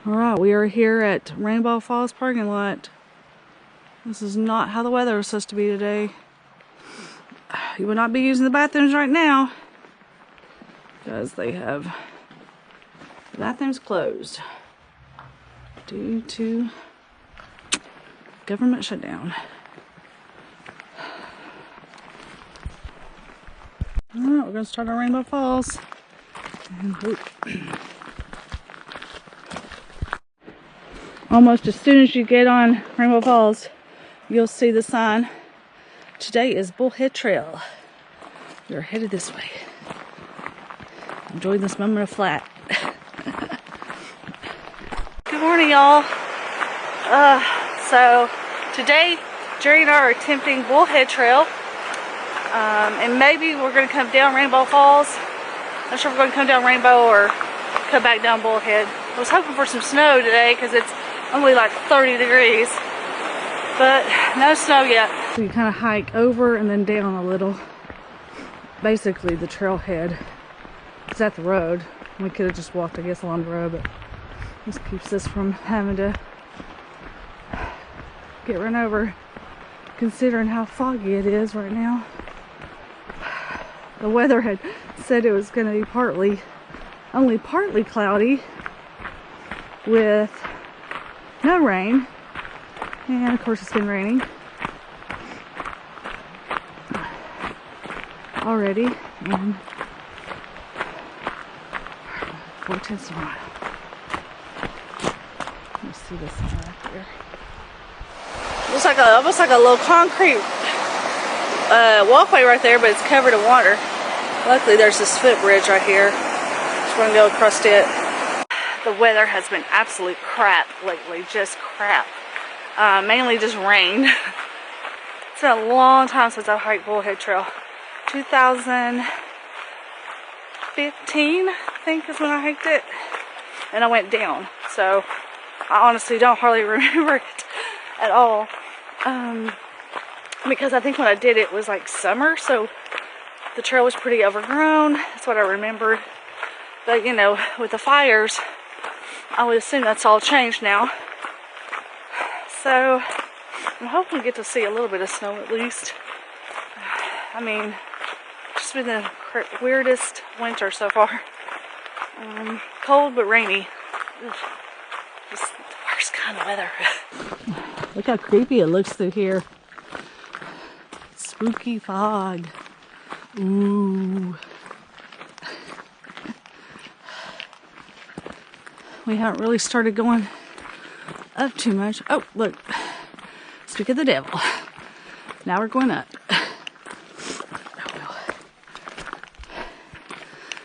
Alright, we are here at Rainbow Falls parking lot. This is not how the weather is supposed to be today. You will not be using the bathrooms right now because they have the bathrooms closed due to government shutdown. Alright, we're going to start on Rainbow Falls. Almost as soon as you get on Rainbow Falls, you'll see the sign. Today is Bullhead Trail. We're headed this way. Enjoy this moment of flat. Good morning, y'all. So today, Jerry and I are attempting Bullhead Trail. And maybe we're going to come down Rainbow Falls. Not sure if we're going to come down Rainbow or come back down Bullhead. I was hoping for some snow today because it's only like 30 degrees, but no snow yet. So you kind of hike over and then down a little. Basically the trailhead is at the road. We could have just walked, I guess, along the road, but this keeps us from having to get run over, considering how foggy it is right now. The weather had said it was going to be only partly cloudy with no rain, and of course it's been raining already, and 4/10 of a mile. Let me see this one right there. Looks like almost like a little concrete walkway right there, but it's covered in water. Luckily there's this footbridge right here. Just want to go across it. The weather has been absolute crap lately, just crap. Mainly just rain. It's been a long time since I've hiked Bullhead Trail. 2015, I think, is when I hiked it. And I went down. So I honestly don't hardly remember it at all. Because I think when I did it was like summer, so the trail was pretty overgrown. That's what I remembered. But you know, with the fires, I would assume that's all changed now. So I'm hoping to get to see a little bit of snow at least. I mean, just been the weirdest winter so far. Cold but rainy. Ugh. Just the worst kind of weather. Look how creepy it looks through here. Spooky fog. Ooh. We haven't really started going up too much. Oh, look. Speak of the devil. Now we're going up. Oh, well.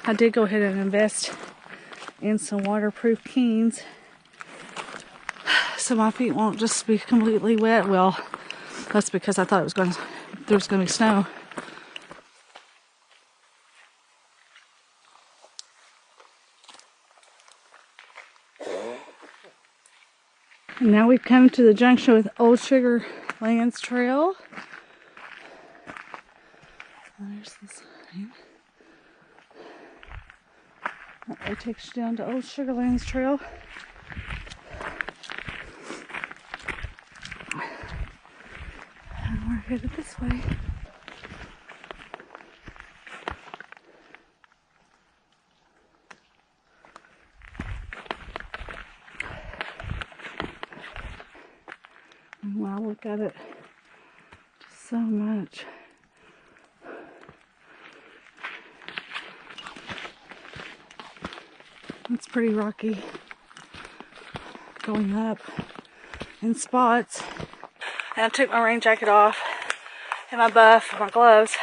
I did go ahead and invest in some waterproof Keens so my feet won't just be completely wet. Well, that's because I thought there was going to be snow. And now we've come to the junction with Old Sugar Lands Trail. There's the sign. That takes you down to Old Sugar Lands Trail. And we're headed this way. Wow, look at it. So much. It's pretty rocky going up in spots. And I took my rain jacket off and my buff and my gloves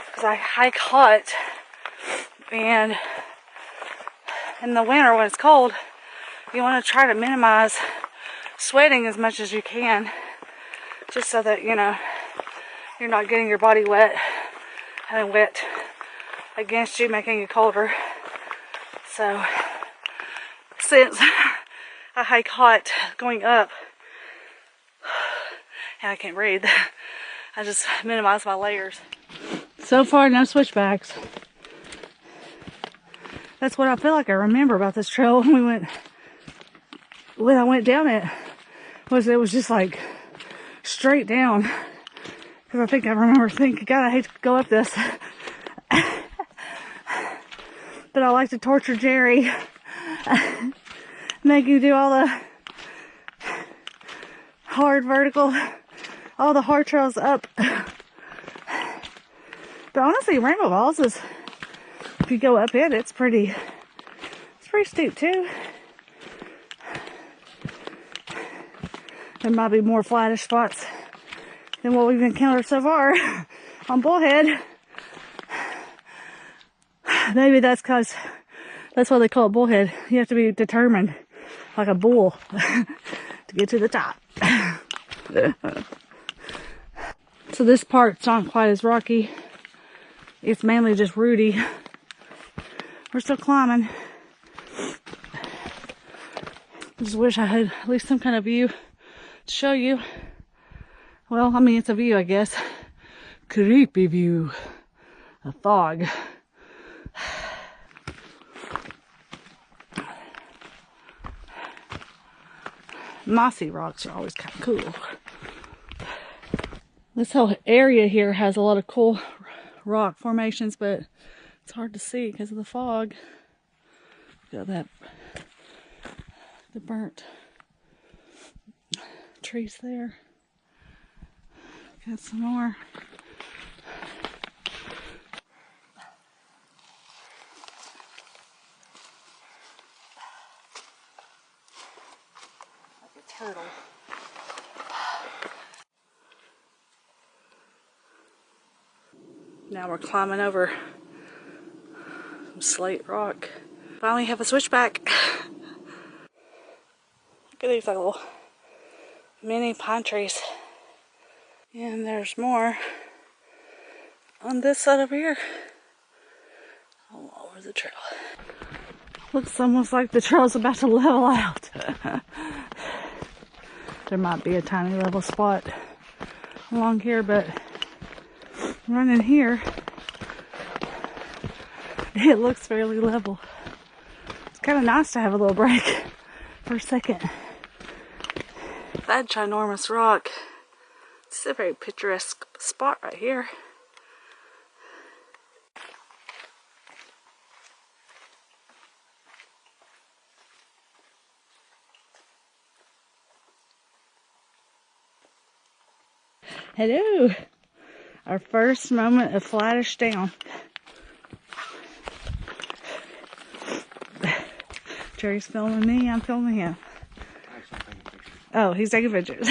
because I hike hot, and in the winter when it's cold you want to try to minimize sweating as much as you can, just so that, you know, you're not getting your body wet, having wet against you, making you colder. So since I hike hot going up and I can't breathe, I just minimize my layers. So far, no switchbacks. That's what I feel like I remember about this trail when we went when I went down it was just like straight down. Because I think I remember thinking, God, I hate to go up this. But I like to torture Jerry. Make you do all the hard vertical, all the hard trails up. But honestly, Rainbow Falls is, if you go up it, it's pretty steep too. There might be more flattish spots than what we've encountered so far on Bullhead. Maybe that's because that's why they call it Bullhead. You have to be determined, like a bull, to get to the top. So this part's not quite as rocky. It's mainly just rooty. We're still climbing. I just wish I had at least some kind of view to show you. Well, I mean, it's a view, I guess. Creepy view. A fog. Mossy rocks are always kind of cool. This whole area here has a lot of cool rock formations, but it's hard to see because of the fog. Got that, the burnt trees there. Got some more. Turtle. Now we're climbing over some slate rock. Finally have a switchback. Look at these little mini pine trees. And there's more on this side over here. All over the trail. Looks almost like the trail's about to level out. There might be a tiny level spot along here, but running here, it looks fairly level. It's kind of nice to have a little break for a second. That ginormous rock. It's a very picturesque spot right here. Hello! Our first moment of flattish down. Jerry's filming me, I'm filming him. Oh, he's taking pictures.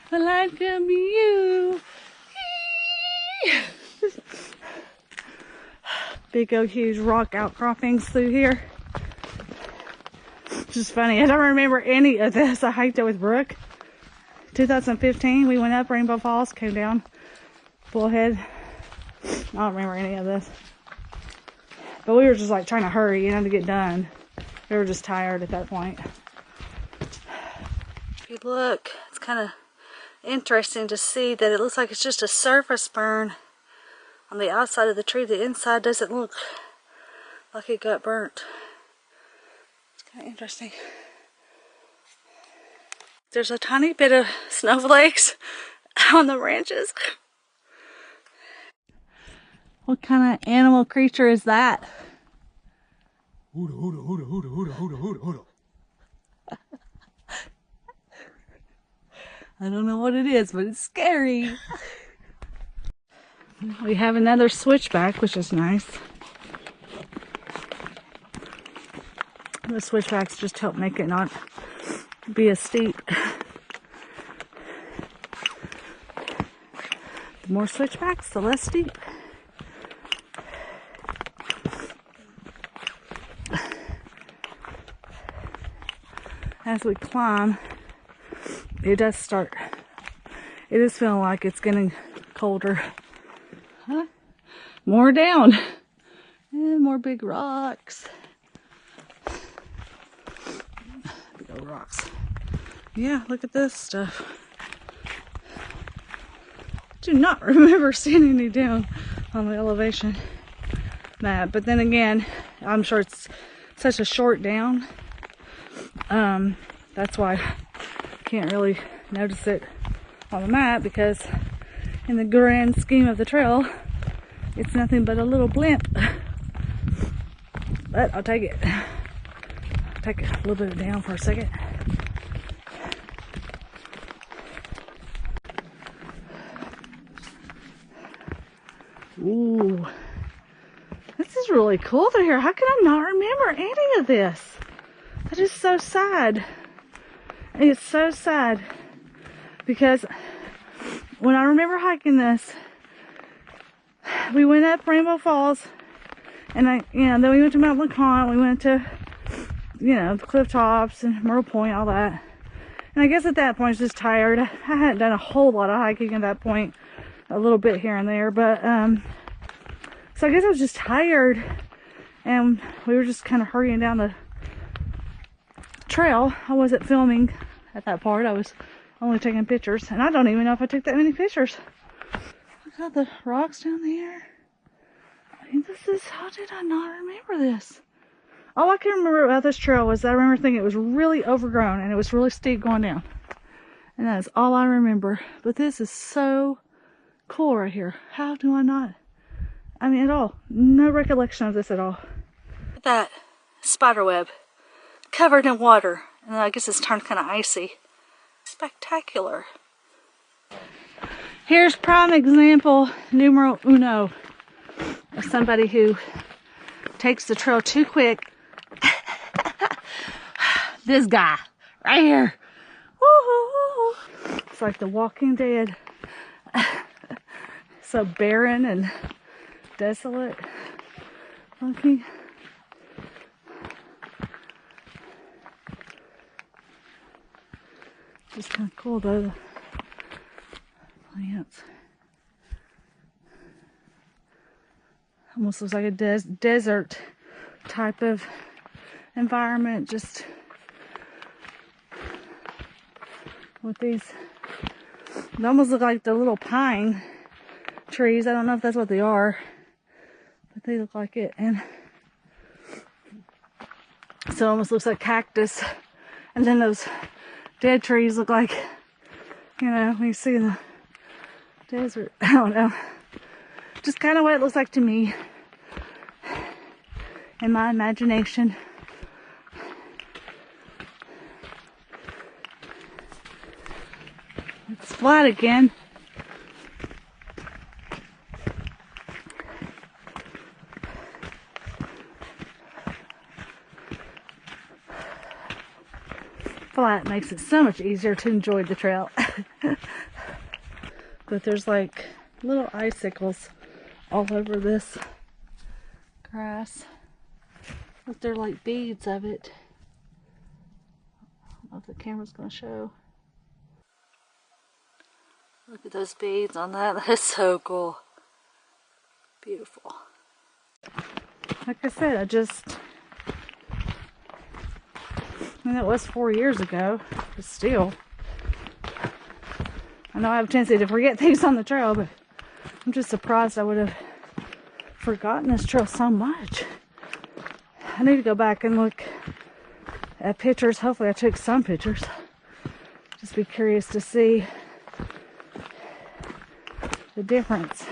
I like a view. Big old huge rock outcroppings through here. It's just funny. I don't remember any of this. I hiked it with Brooke. 2015, we went up Rainbow Falls, came down Bullhead. I don't remember any of this. But we were just like trying to hurry, you know, to get done. We were just tired at that point. If you look, it's kind of interesting to see that it looks like it's just a surface burn on the outside of the tree. The inside doesn't look like it got burnt. It's kind of interesting. There's a tiny bit of snowflakes on the branches. What kind of animal creature is that? Hooda, hooda, hooda, hooda, hooda, hooda, hooda, hooda. I don't know what it is, but it's scary. We have another switchback, which is nice. The switchbacks just help make it not be as steep. The more switchbacks, the less steep. As we climb, it is feeling like it's getting colder. Huh? More down. And more big rocks. Big old rocks. Yeah, look at this stuff. Do not remember seeing any down on the elevation. Nah, but then again, I'm sure it's such a short down That's why I can't really notice it on the map, because in the grand scheme of the trail, it's nothing but a little blimp. But I'll take it. I'll take it a little bit down for a second. Ooh, this is really cool through here. How can I not remember any of this? That is so sad. It's so sad, because when I remember hiking this, we went up Rainbow Falls, and then we went to Mount LeConte. We went to, the cliff tops and Myrtle Point, all that. And I guess at that point I was just tired. I hadn't done a whole lot of hiking at that point, a little bit here and there, but so I guess I was just tired, and we were just kind of hurrying down the trail. I wasn't filming at that part. I was only taking pictures, and I don't even know if I took that many pictures. Look at the rocks down there. I mean, how did I not remember this? All I can remember about this trail was that I remember thinking it was really overgrown and it was really steep going down. And that is all I remember. But this is so cool right here. How do I not? I mean, at all. No recollection of this at all. Look at that spider web covered in water. And I guess it's turned kind of icy. Spectacular. Here's prime example numero uno of somebody who takes the trail too quick. This guy right here. Woo-hoo-hoo. It's like The Walking Dead. So barren and desolate looking. Just kind of cool though, the plants. Almost looks like a desert type of environment, just with these. They almost look like the little pine trees. I don't know if that's what they are, but they look like it. And so it almost looks like cactus. And then those dead trees look like, when you see the desert. I don't know. Just kind of what it looks like to me in my imagination. It's flat again. Flat makes it so much easier to enjoy the trail. But there's like little icicles all over this grass. But they're like beads of it. I don't know if the camera's going to show. Look at those beads on that. That is so cool. Beautiful. Like I said, that was 4 years ago, but still. I know I have a tendency to forget things on the trail, but I'm just surprised I would have forgotten this trail so much. I need to go back and look at pictures. Hopefully I took some pictures. Just be curious to see the difference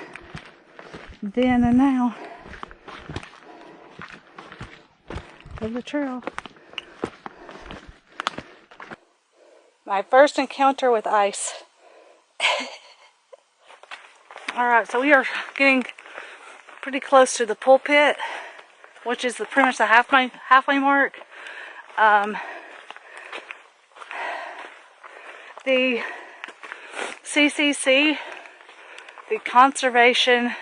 then and now of the trail. My first encounter with ice. Alright, so we are getting pretty close to the Pulpit, which is pretty much the halfway mark. The CCC, the conservation,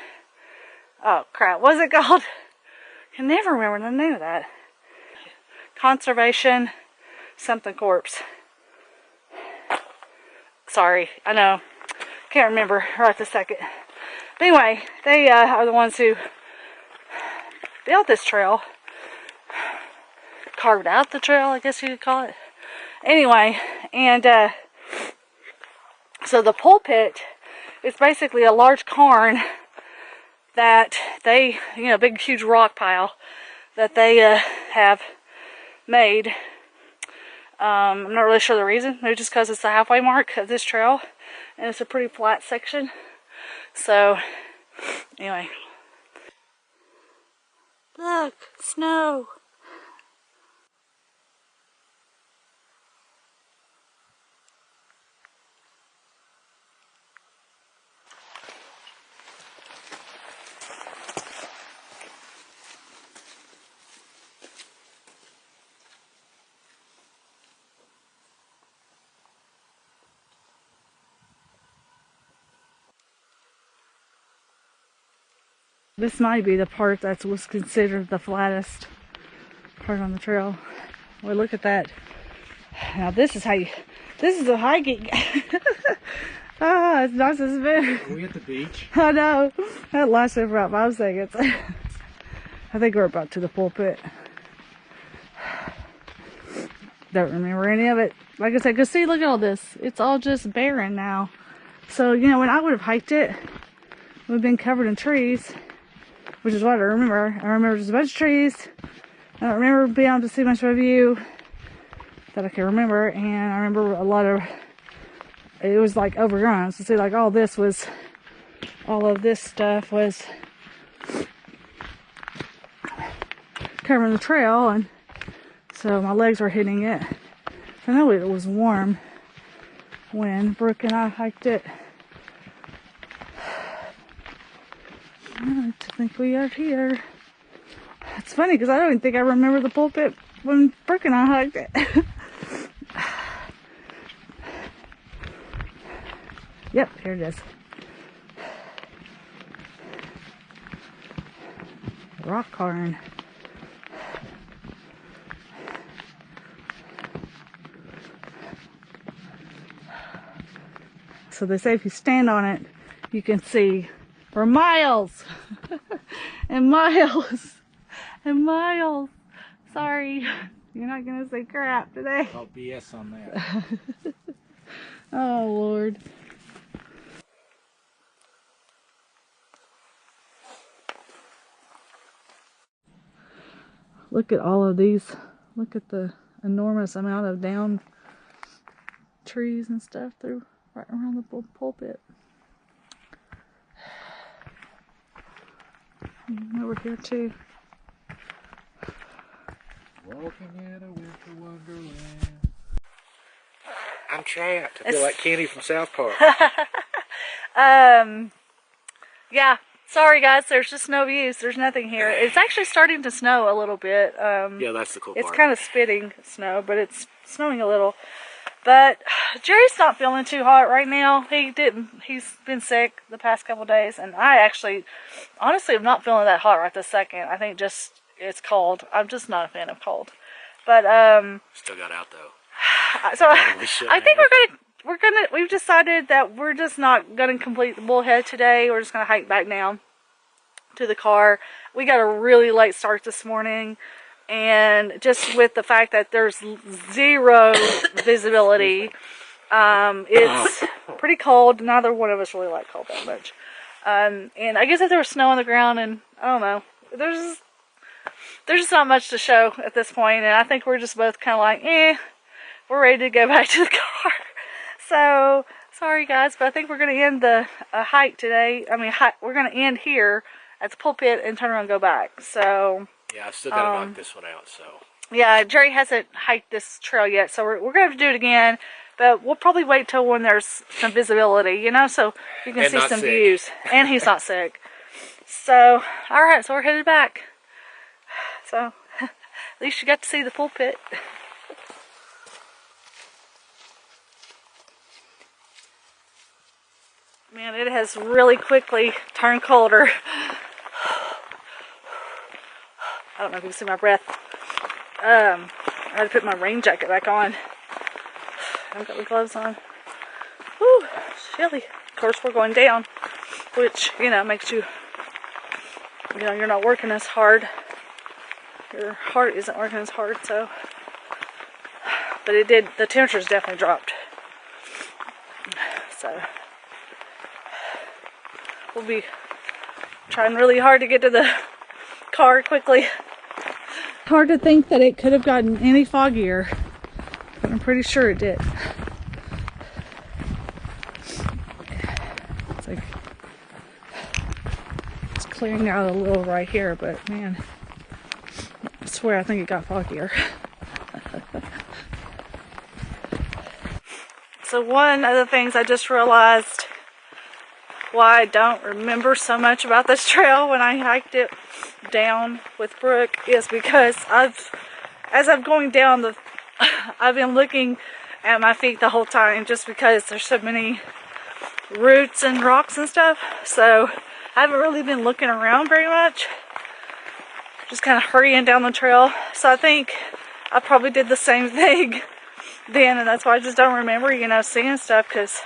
oh crap, what's it called? I can never remember the name of that. Conservation something corps. Sorry, I know. Can't remember right this second. But anyway, they are the ones who built this trail. Carved out the trail, I guess you could call it. Anyway, and so the Pulpit is basically a large cairn that they, big huge rock pile that they have made I'm not really sure the reason. Maybe just because it's the halfway mark of this trail and it's a pretty flat section. So anyway, look, snow. This might be the part that was considered the flattest part on the trail. Well, look at that. Now this is the hiking. Ah, it's nice as been. Are we at the beach? I know. That lasted for about 5 seconds. I think we're about to the pulpit. Don't remember any of it. Like I said, because see, look at all this. It's all just barren now. So, you know, when I would have hiked it, it would have been covered in trees. Which is what I remember. I remember just a bunch of trees. I don't remember being able to see much of a view that I can remember. And I remember a lot of, it was like overgrown. So see, like all of this stuff was covering the trail. And so my legs were hitting it. I know it was warm when Brooke and I hiked it. I think we are here. It's funny because I don't even think I remember the pulpit when Brooke and I hiked it. Yep, here it is. Rock cairn. So they say if you stand on it, you can see for miles and miles and miles. Sorry, you're not gonna say crap today. Call BS on that. Oh Lord. Look at all of these. Look at the enormous amount of down trees and stuff through right around the pulpit. Over here too. Walking in a winter wonderland. I'm trapped. I feel like Kenny from South Park. Yeah. Sorry guys, there's just no views. There's nothing here. It's actually starting to snow a little bit. Yeah, that's the cool part. It's kind of spitting snow, but it's snowing a little. But Jerry's not feeling too hot right now. He's been sick the past couple days, and I actually, honestly, am not feeling that hot right this second. I think just it's cold. I'm just not a fan of cold. But still got out though. So I think we've decided that we're just not gonna complete the Bullhead today. We're just gonna hike back down to the car. We got a really late start this morning. And just with the fact that there's zero visibility, it's pretty cold. Neither one of us really like cold that much. And I guess if there was snow on the ground, and I don't know, there's just not much to show at this point. And I think we're just both kind of like, we're ready to go back to the car. So sorry guys, but I think we're gonna end the hike today. I mean, we're gonna end here at the pulpit and turn around and go back. So. Yeah, I've still got to knock this one out, so. Yeah, Jerry hasn't hiked this trail yet, so we're going to have to do it again. But we'll probably wait till when there's some visibility, you know, so you can see some views. And he's not sick. So, alright, so we're headed back. So, at least you got to see the pulpit. Man, it has really quickly turned colder. I don't know if you can see my breath. I had to put my rain jacket back on. I haven't got my gloves on. Whew, chilly. Of course, we're going down, which, you know, makes you, you're not working as hard. Your heart isn't working as hard, so. But the temperature's definitely dropped. So, we'll be trying really hard to get to the car quickly. Hard to think that it could have gotten any foggier But I'm pretty sure it did. It's like it's clearing out a little right here, but man, I swear I think it got foggier. So one of the things I just realized why I don't remember so much about this trail when I hiked it down with Brooke is because as I'm going down I've been looking at my feet the whole time just because there's so many roots and rocks and stuff. So I haven't really been looking around very much. Just kind of hurrying down the trail. So I think I probably did the same thing then, and that's why I just don't remember, you know, seeing stuff, because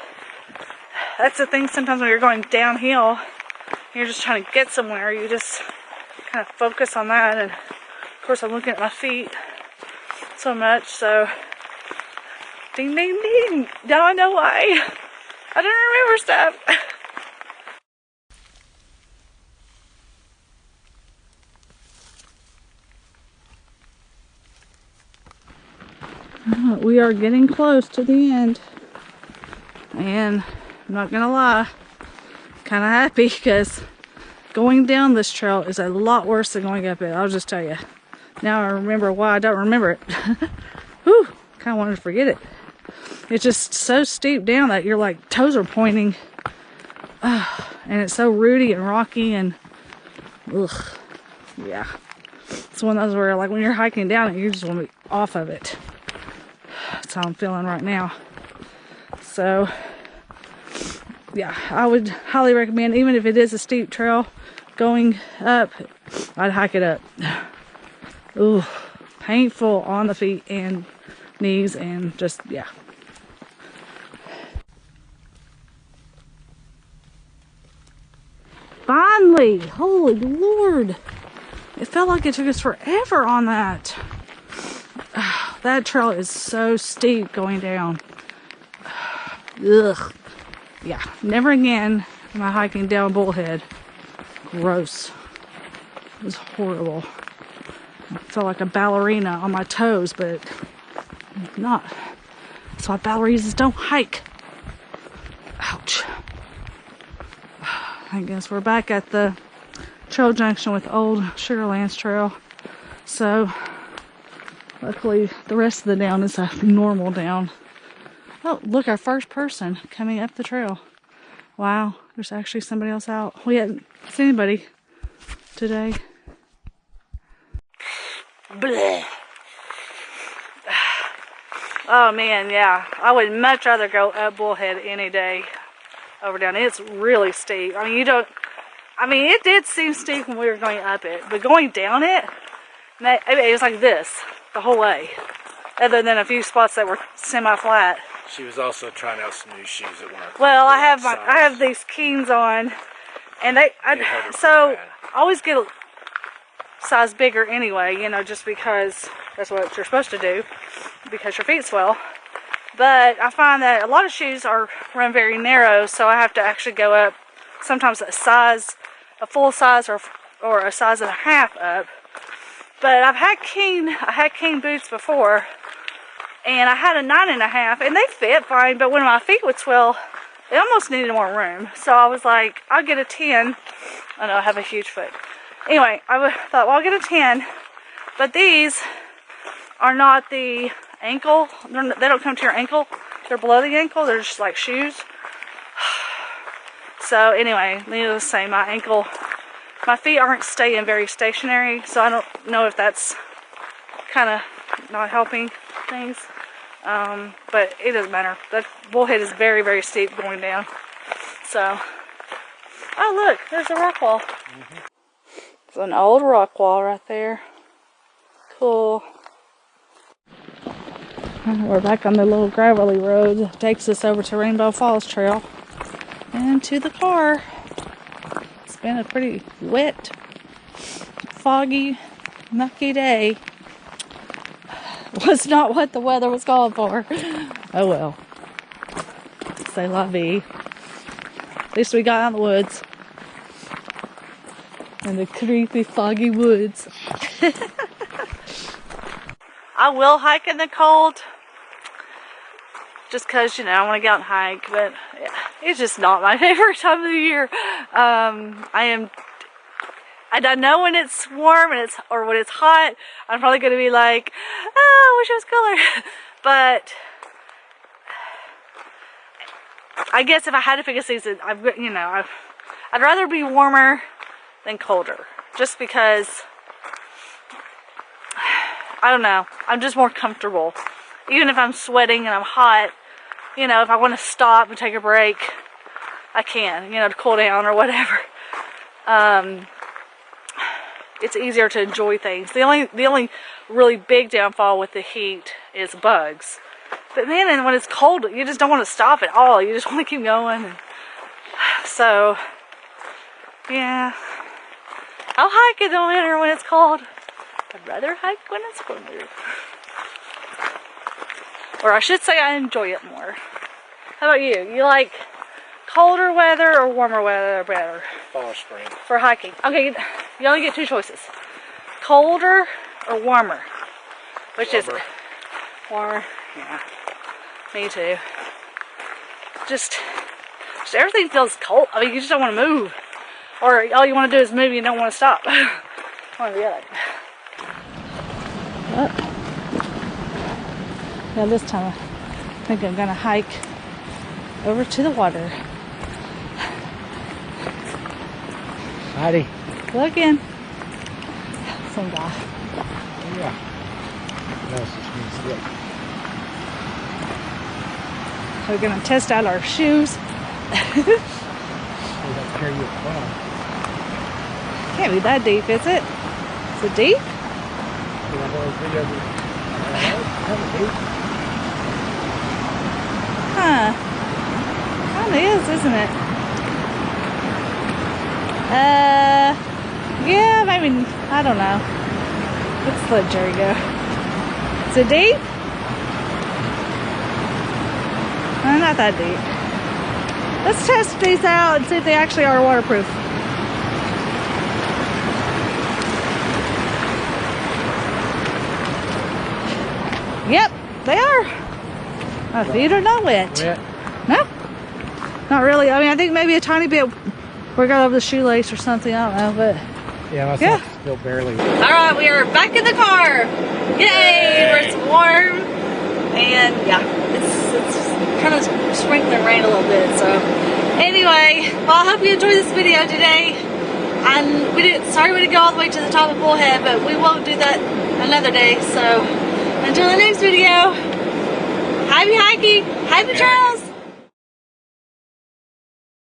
that's the thing sometimes when you're going downhill, you're just trying to get somewhere, you just kind of focus on that, and of course I'm looking at my feet so much, so ding ding ding, now I know why I don't remember stuff. We are getting close to the end, and I'm not gonna lie, kind of happy because going down this trail is a lot worse than going up it. I'll just tell you. Now I remember why I don't remember it. Whew, kind of wanted to forget it. It's just so steep down that your like toes are pointing, and it's so rooty and rocky and ugh, yeah. It's one of those where like when you're hiking down it, you just want to be off of it. That's how I'm feeling right now. So yeah, I would highly recommend, even if it is a steep trail going up, I'd hike it up. Ooh, painful on the feet and knees and just, yeah. Finally, holy Lord. It felt like it took us forever on that. That trail is so steep going down. Ugh. Yeah, never again am I hiking down Bullhead. Gross. It was horrible. I felt like a ballerina on my toes, but not. That's why ballerinas don't hike. Ouch. I guess we're back at the trail junction with Old Sugarlands Trail. So luckily the rest of the down is a normal down. Oh, look, our first person coming up the trail. Wow, there's actually somebody else out. We hadn't seen anybody today. Blech. Oh man, yeah. I would much rather go up Bullhead any day over down. It's really steep. I mean, it did seem steep when we were going up it, but going down it, it was like this the whole way. Other than a few spots that were semi-flat. She was also trying out some new shoes that weren't. Well, I have these Keens on, and I always get a size bigger anyway, you know, just because that's what you're supposed to do, because your feet swell. But I find that a lot of shoes run very narrow, so I have to actually go up sometimes a full size or a size and a half up. But I had Keen boots before, and I had a 9.5, and they fit fine, but when my feet would swell, they almost needed more room. So I was like, I'll get a 10. I know I have a huge foot. Anyway, I thought, well, I'll get a 10, but these are not the ankle. They don't come to your ankle. They're below the ankle. They're just like shoes. So anyway, needless to say, my feet aren't staying very stationary, so I don't know if that's kind of not helping things. But it doesn't matter. That Bullhead is very, very steep going down. So, oh look, there's a rock wall. Mm-hmm. It's an old rock wall right there. Cool. We're back on the little gravelly road that takes us over to Rainbow Falls Trail and to the car. It's been a pretty wet, foggy, mucky day. Was not what the weather was calling for. Oh well. C'est la vie. At least we got out in the woods. In the creepy, foggy woods. I will hike in the cold, just because, you know, I want to get out and hike, but yeah, it's just not my favorite time of the year. I know when it's warm and or when it's hot, I'm probably going to be like, oh, I wish it was cooler. But I guess if I had to pick a season, I'd rather be warmer than colder, just because, I don't know, I'm just more comfortable. Even if I'm sweating and I'm hot, you know, if I want to stop and take a break, I can, you know, to cool down or whatever. It's easier to enjoy things. The only really big downfall with the heat is bugs. But man, and when it's cold, you just don't want to stop at all. You just want to keep going. And so, yeah. I'll hike in the winter when it's cold. I'd rather hike when it's colder. Or I should say I enjoy it more. How about you? You like colder weather or warmer weather better? Fall or spring. For hiking. Okay, you only get two choices. Colder or warmer? Which is it? Warmer. Yeah. Me too. Just everything feels cold. I mean, you just don't want to move. Or all you want to do is move and you don't want to stop. One or the other. Now this time I think I'm going to hike over to the water. Heidi. Look in. Some guy. Oh, yeah. That's just means good. We're going to test out our shoes. They don't carry you far. Can't be that deep, is it? Is it deep? Huh. Kind of is, isn't it? Yeah, maybe, I don't know. Let's let Jerry go. Is it deep? Not that deep. Let's test these out and see if they actually are waterproof. Yep, they are. My feet are not wet. No, not really. I mean, I think maybe a tiny bit. We got over the shoelace or something. I don't know, but yeah, my socks still barely. All right, we are back in the car. Yay! Where it's warm, and yeah, it's kind of sprinkling rain a little bit. So anyway, well, I hope you enjoyed this video today. And sorry we didn't go all the way to the top of Bullhead, but we won't do that another day. So until the next video, happy hiking, happy trails.